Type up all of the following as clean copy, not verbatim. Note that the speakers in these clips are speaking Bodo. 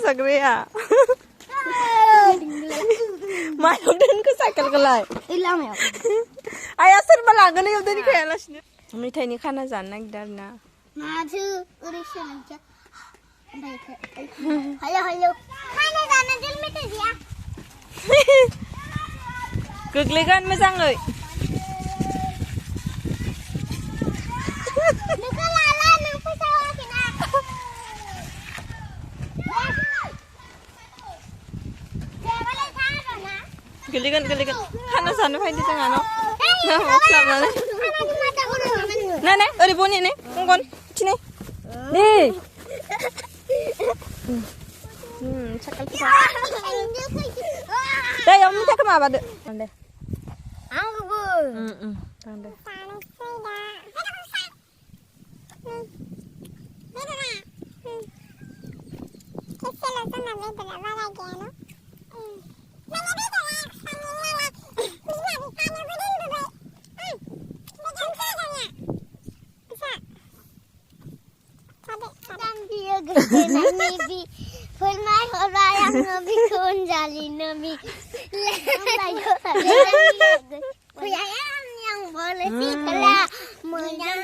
जाग्राया मायाव दोनखो साइकेलखौलाय लामायाव आइया सोरबा लागोन इयाव दोनखायालासिनो मेथाइनि खाना जानो नागिरदों आरो ना माथो ओरै सोलोंसै हायो हायो खाना जानो जों मेथाइ गैया गोग्लैगोन मोजाङै नोंखौ लाला नों फैसा होआखैना गोग्लैगोन खाना जानो फैदो जोंहा न' स्लाबनानै नै ओरै बनि नै गंगन थिनै नै साइकेल दे याव मेथाइखौ माबादो दे आंबो दे Phulmai horai ang nabi kun jali nabi. Layo tadi. Kuyayam yang boleh sikala, menyang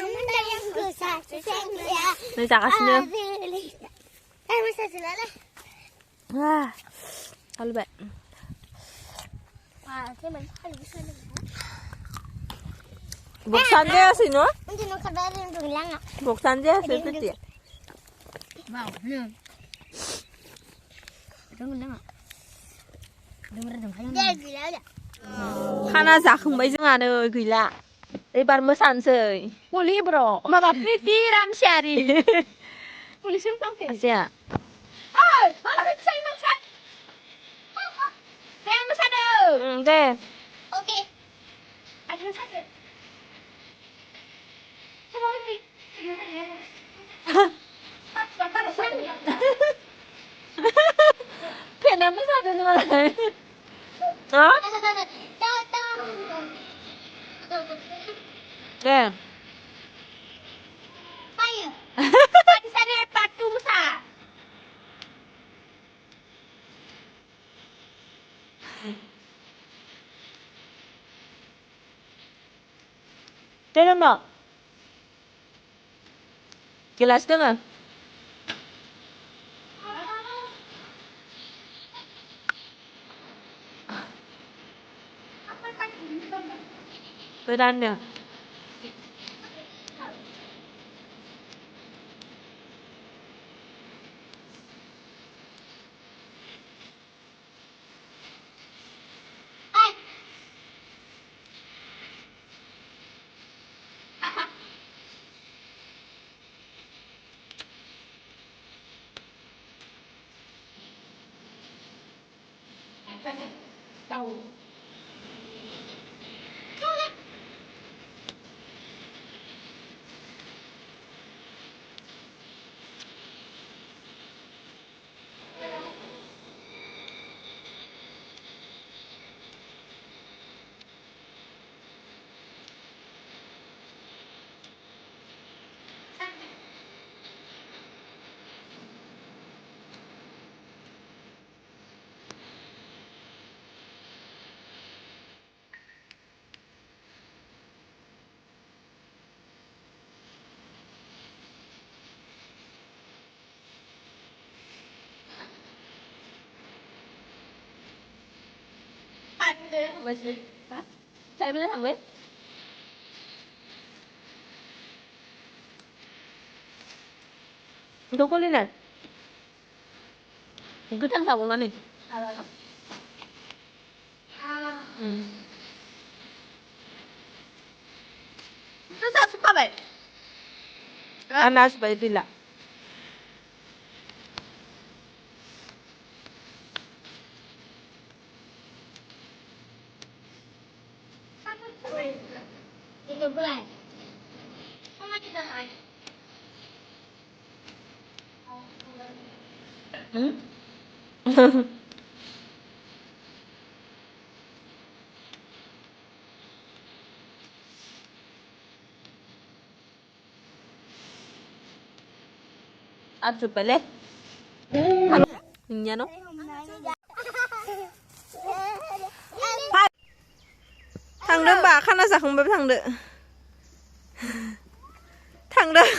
yang kusah sesengya. Này chả kasih nữa. Em bisa selala. Wah, halo bạn. Wah, thế mình phải đi xem. Buộc sắn dê gì nữa? Mình chỉ nó khát ra lên đường lăng ạ. Buộc sắn dê gì thế chị? Wow, nương. Đường lăng ạ. Đường hay. Dê gì đó vậy? Khana जाखांबाय जोंहानो गैला एबार मोसानोसै Boleh bro. Mama pikiran syari. Boleh simpang ke? आसिया Oh, malah saya masak. Saya masak dulu. दे Oke. Ada masak. Coba lagi. फेना मोसादों जोंहालाय हा Tahu tahu. दे Ayo. Di sana patu masak. Đây đâu gelas dengan berannya Tahu. masih saya bilang sampai Đâu có lên này. Mình cứ thăng thẳng nó này. Terus saya suka baik. Anas supaya tidak. Itu belas. Sama kita naik. Ăn chụp bài lên. อย่างเนาะทางเดินบ่าขั้นอาสาของแบบทางเดินทางเดิน